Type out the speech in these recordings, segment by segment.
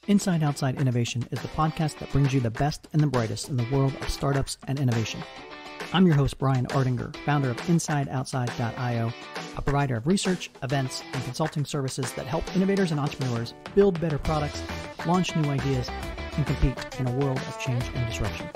Inside Outside Innovation is the podcast that brings you the best and the brightest in the world of startups and innovation. I'm your host, Brian Ardinger, founder of InsideOutside.io, a provider of research, events, and consulting services that help innovators and entrepreneurs build better products, launch new ideas, and compete in a world of change and disruption.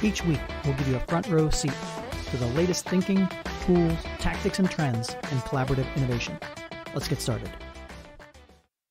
Each week, we'll give you a front row seat to the latest thinking, tools, tactics, and trends in collaborative innovation. Let's get started.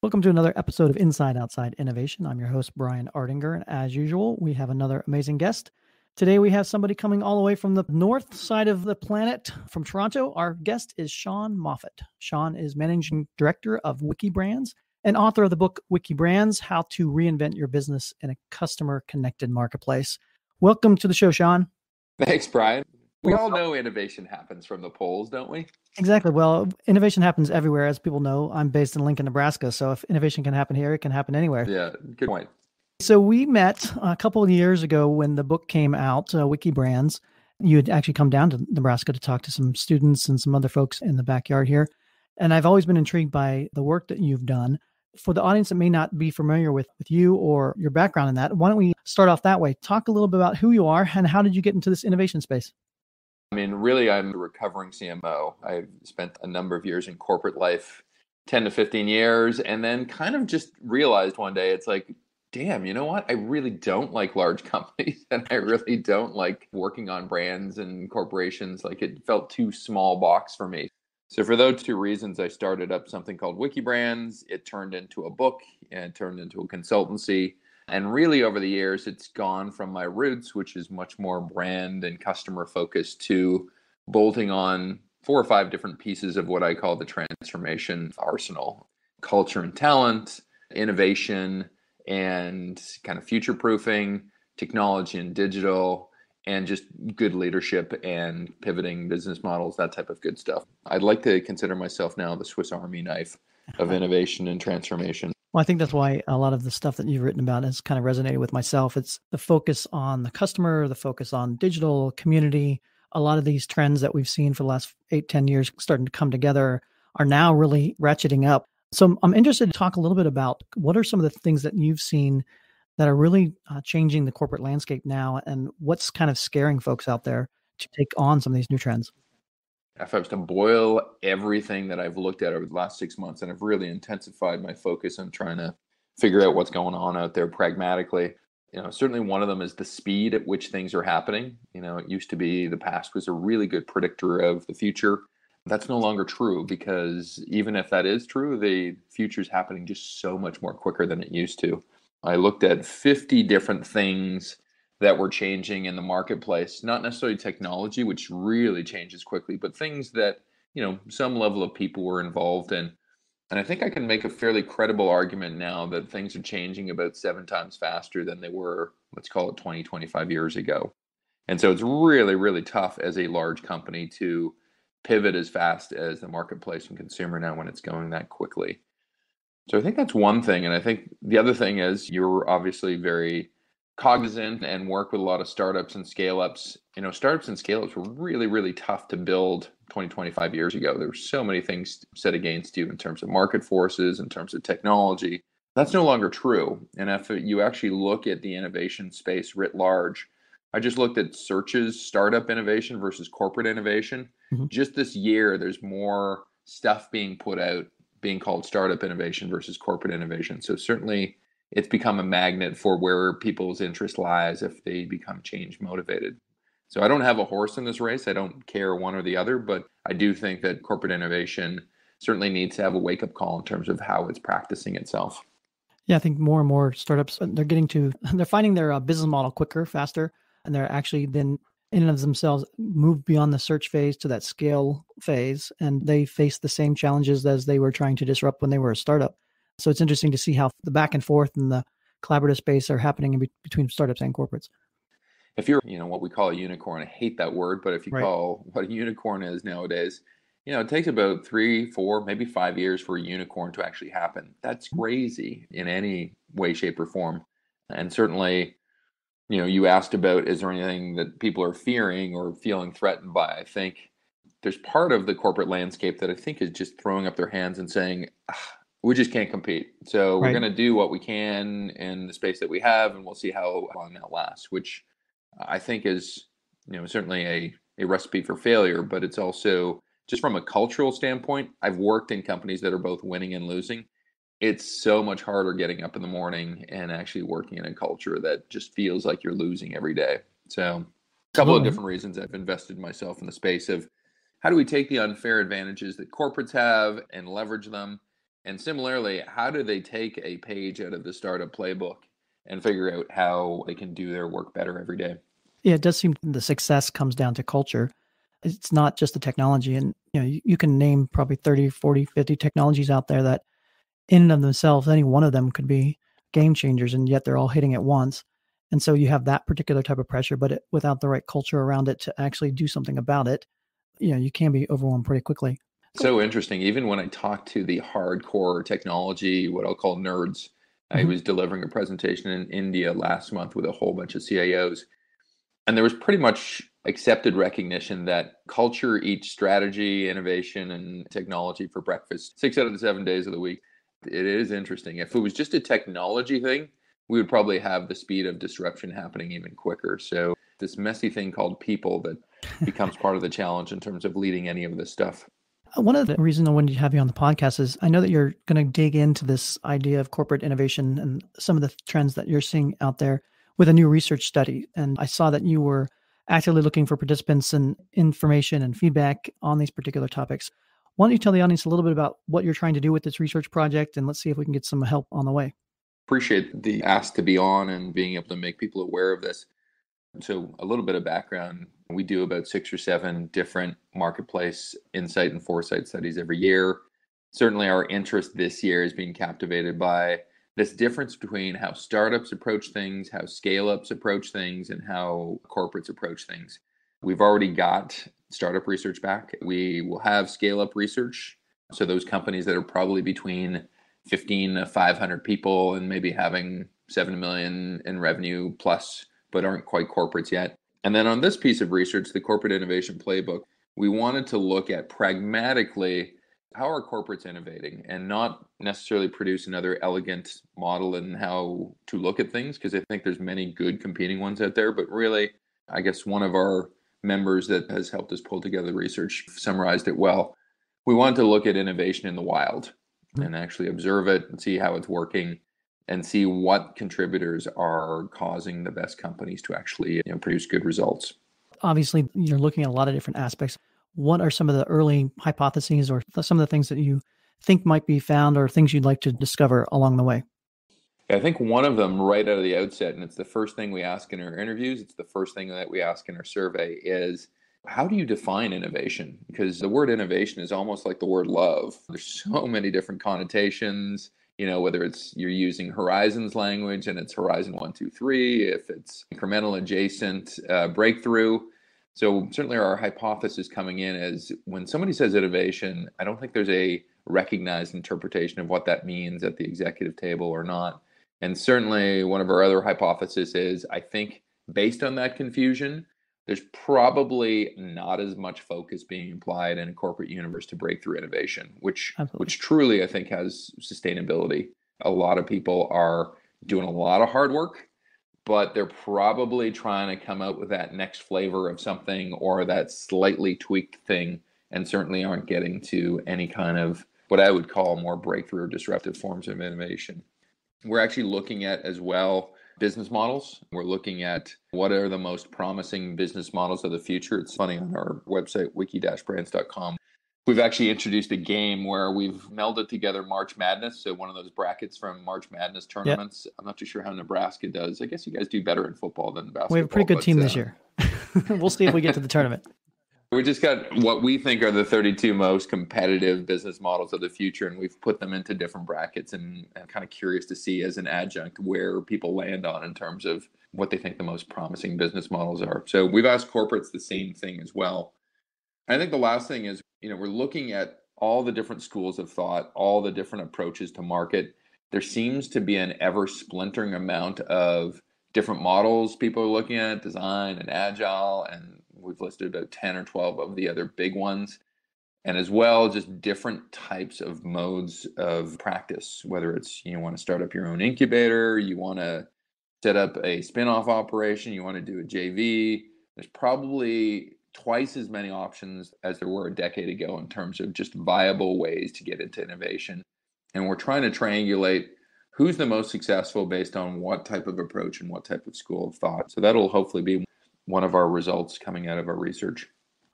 Welcome to another episode of Inside Outside Innovation. I'm your host, Brian Ardinger, and as usual, we have another amazing guest. Today, we have somebody coming all the way from the north side of the planet, from Toronto. Our guest is Sean Moffitt. Sean is Managing Director of WikiBrands and author of the book WikiBrands, How to Reinvent Your Business in a Customer-Connected Marketplace. Welcome to the show, Sean. Thanks, Brian. We all know innovation happens from the polls, don't we? Exactly. Well, innovation happens everywhere. As people know, I'm based in Lincoln, Nebraska. So if innovation can happen here, it can happen anywhere. Yeah, good point. So we met a couple of years ago when the book came out, WikiBrands. You had actually come down to Nebraska to talk to some students and some other folks in the backyard here. And I've always been intrigued by the work that you've done. For the audience that may not be familiar with you or your background in that, why don't we start off that way? Talk a little bit about who you are and how did you get into this innovation space? I mean, really, I'm a recovering CMO. I've spent a number of years in corporate life, 10 to 15 years, and then kind of just realized one day, it's like, damn, you know what? I really don't like large companies, and I really don't like working on brands and corporations. Like, it felt too small box for me. So for those two reasons, I started up something called WikiBrands. It turned into a book and it turned into a consultancy. And really over the years, it's gone from my roots, which is much more brand and customer focused, to bolting on 4 or 5 different pieces of what I call the transformation arsenal: culture and talent, innovation, and kind of future proofing, technology and digital, and just good leadership and pivoting business models, that type of good stuff. I'd like to consider myself now the Swiss Army knife of innovation and transformation. Well, I think that's why a lot of the stuff that you've written about has kind of resonated with myself. It's the focus on the customer, the focus on digital community. A lot of these trends that we've seen for the last 8-10 years starting to come together are now really ratcheting up. So I'm interested to talk a little bit about what are some of the things that you've seen that are really changing the corporate landscape now, and what's kind of scaring folks out there to take on some of these new trends. If I was to boil everything that I've looked at over the last 6 months, and I've really intensified my focus on trying to figure out what's going on out there pragmatically, certainly one of them is the speed at which things are happening. It used to be the past was a really good predictor of the future. That's no longer true, because even if that is true, the future is happening just so much more quicker than it used to. I looked at 50 different things that were changing in the marketplace, not necessarily technology, which really changes quickly, but things that, some level of people were involved in. And I think I can make a fairly credible argument now that things are changing about 7 times faster than they were, let's call it 20, 25 years ago. And so it's really, really tough as a large company to pivot as fast as the marketplace and consumer now when it's going that quickly. So I think that's one thing. And I think the other thing is you're obviously very cognizant and work with a lot of startups and scale-ups. Startups and scale-ups were really, really tough to build 20, 25 years ago. There were so many things set against you in terms of market forces, in terms of technology. That's no longer true. And if you actually look at the innovation space writ large, I just looked at searches, startup innovation versus corporate innovation. Mm-hmm. Just this year, there's more stuff being put out being called startup innovation versus corporate innovation. So certainly it's become a magnet for where people's interest lies if they become change motivated. So I don't have a horse in this race. I don't care one or the other, but I do think that corporate innovation certainly needs to have a wake-up call in terms of how it's practicing itself. Yeah, I think more and more startups, they're finding their business model quicker, faster, and they're actually then in and of themselves move beyond the search phase to that scale phase, and they face the same challenges as they were trying to disrupt when they were a startup. So it's interesting to see how the back and forth and the collaborative space are happening in between startups and corporates. If you're, what we call a unicorn, I hate that word, but if you call what a unicorn is nowadays, it takes about 3, 4, maybe 5 years for a unicorn to actually happen. That's crazy in any way, shape, or form. And certainly, you asked about, is there anything that people are fearing or feeling threatened by? I think there's part of the corporate landscape that I think is just throwing up their hands and saying, we just can't compete. So we're Right. going to do what we can in the space that we have, and we'll see how long that lasts, which I think is, certainly a recipe for failure, but it's also just from a cultural standpoint. I've worked in companies that are both winning and losing. It's so much harder getting up in the morning and actually working in a culture that just feels like you're losing every day. So a couple of Absolutely. different reasons I've invested myself in the space of how do we take the unfair advantages that corporates have and leverage them? And similarly, how do they take a page out of the startup playbook and figure out how they can do their work better every day? Yeah, it does seem the success comes down to culture. It's not just the technology. And, you can name probably 30, 40, 50 technologies out there that in and of themselves, any one of them could be game changers, and yet they're all hitting at once. And so you have that particular type of pressure, but without the right culture around it to actually do something about it, you can be overwhelmed pretty quickly. So interesting. Even when I talk to the hardcore technology, what I'll call nerds, I Mhm. was delivering a presentation in India last month with a whole bunch of CIOs. And there was pretty much accepted recognition that culture eats strategy, innovation, and technology for breakfast 6 out of the 7 days of the week. It is interesting. If it was just a technology thing, we would probably have the speed of disruption happening even quicker. So, this messy thing called people that becomes part of the challenge in terms of leading any of this stuff. One of the reasons I wanted to have you on the podcast is I know that you're going to dig into this idea of corporate innovation and some of the trends that you're seeing out there with a new research study. And I saw that you were actively looking for participants and information and feedback on these particular topics. Why don't you tell the audience a little bit about what you're trying to do with this research project, and let's see if we can get some help on the way. Appreciate the ask to be on and being able to make people aware of this. So, a little bit of background, we do about 6 or 7 different marketplace insight and foresight studies every year. Certainly, our interest this year is being captivated by this difference between how startups approach things, how scale ups approach things, and how corporates approach things. We've already got startup research back. We will have scale up research. So, those companies that are probably between 15 to 500 people and maybe having 7 million in revenue plus, but aren't quite corporates yet. And then on this piece of research, the Corporate Innovation Playbook, we wanted to look at pragmatically how are corporates innovating and not necessarily produce another elegant model in how to look at things, because I think there's many good competing ones out there. But really, I guess one of our members that has helped us pull together the research summarized it well. We wanted to look at innovation in the wild Mhm. and actually observe it and see how it's working and see what contributors are causing the best companies to actually produce good results. Obviously, you're looking at a lot of different aspects. What are some of the early hypotheses or some of the things that you think might be found or things you'd like to discover along the way? I think one of them right out of the outset, and it's the first thing we ask in our interviews, it's the first thing that we ask in our survey, is how do you define innovation? Because the word innovation is almost like the word love. There's so many different connotations, whether it's you're using Horizons language and it's Horizon 1, 2, 3, if it's incremental, adjacent, breakthrough. So certainly our hypothesis coming in is when somebody says innovation, I don't think there's a recognized interpretation of what that means at the executive table or not. And certainly, one of our other hypotheses is I think based on that confusion, there's probably not as much focus being applied in a corporate universe to breakthrough innovation, which Absolutely. which truly I think has sustainability. A lot of people are doing a lot of hard work, but they're probably trying to come out with that next flavor of something or that slightly tweaked thing, and certainly aren't getting to any kind of what I would call more breakthrough or disruptive forms of innovation. We're actually looking at as well business models. We're looking at what are the most promising business models of the future. It's funny, on our website, wiki-brands.com, we've actually introduced a game where we've melded together March Madness. So one of those brackets from March Madness Yeah, tournaments. I'm not too sure how Nebraska does. I guess you guys do better in football than we have a pretty basketball, good but team this year. We'll see if we get to the tournament. we just got what we think are the 32 most competitive business models of the future, and we've put them into different brackets. And I'm kind of curious to see as an adjunct where people land on in terms of what they think the most promising business models are. So we've asked corporates the same thing as well. I think the last thing is, we're looking at all the different schools of thought, all the different approaches to market. There seems to be an ever splintering amount of different models people are looking at, design and agile, and we've listed about 10 or 12 of the other big ones. and as well, just different types of modes of practice, whether it's you want to start up your own incubator, you want to set up a spin-off operation, you want to do a JV. There's probably twice as many options as there were a decade ago in terms of just viable ways to get into innovation. And we're trying to triangulate who's the most successful based on what type of approach and what type of school of thought. So that'll hopefully be one of our results coming out of our research.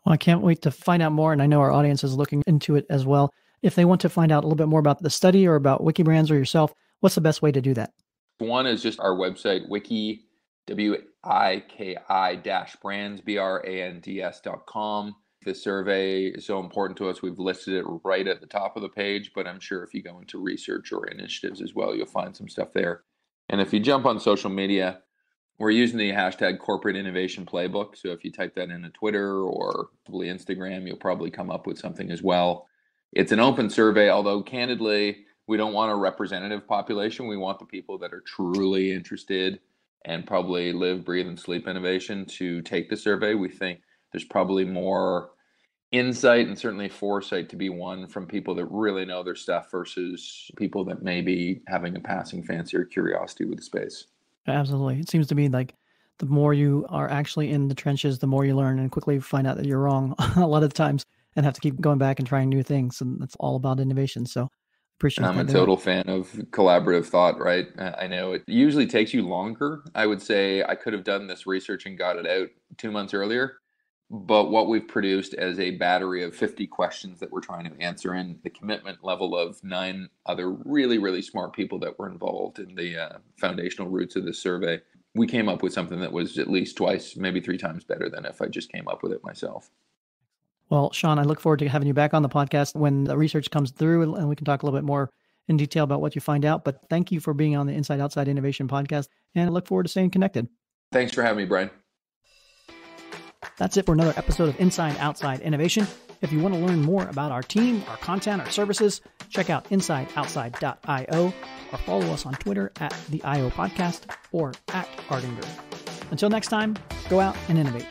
Well, I can't wait to find out more. And I know our audience is looking into it as well. If they want to find out a little bit more about the study or about WikiBrands or yourself, what's the best way to do that? One is just our website, wiki, WIKI-brands, BRANDS.com. The survey is so important to us. We've listed it right at the top of the page, but I'm sure if you go into research or initiatives as well, you'll find some stuff there. And if you jump on social media, we're using the hashtag corporate innovation playbook. So if you type that into Twitter or probably Instagram, you'll probably come up with something as well. It's an open survey, although candidly, we don't want a representative population. We want the people that are truly interested and probably live, breathe, and sleep innovation to take the survey. We think there's probably more insight and certainly foresight to be won from people that really know their stuff versus people that may be having a passing fancy or curiosity with the space. Absolutely. It seems to be like the more you are actually in the trenches, the more you learn and quickly find out that you're wrong a lot of the times and have to keep going back and trying new things. And that's all about innovation. So appreciate that. I'm a total fan of collaborative thought, right? I know it usually takes you longer. I would say I could have done this research and got it out 2 months earlier. But what we've produced as a battery of 50 questions that we're trying to answer, and the commitment level of 9 other really, really smart people that were involved in the foundational roots of this survey, we came up with something that was at least twice, maybe 3 times better than if I just came up with it myself. Well, Sean, I look forward to having you back on the podcast when the research comes through and we can talk a little bit more in detail about what you find out. But thank you for being on the Inside Outside Innovation podcast, and I look forward to staying connected. Thanks for having me, Brian. That's it for another episode of Inside Outside Innovation. If you want to learn more about our team, our content, our services, check out insideoutside.io or follow us on Twitter at the IO Podcast or at Ardinger. Until next time, go out and innovate.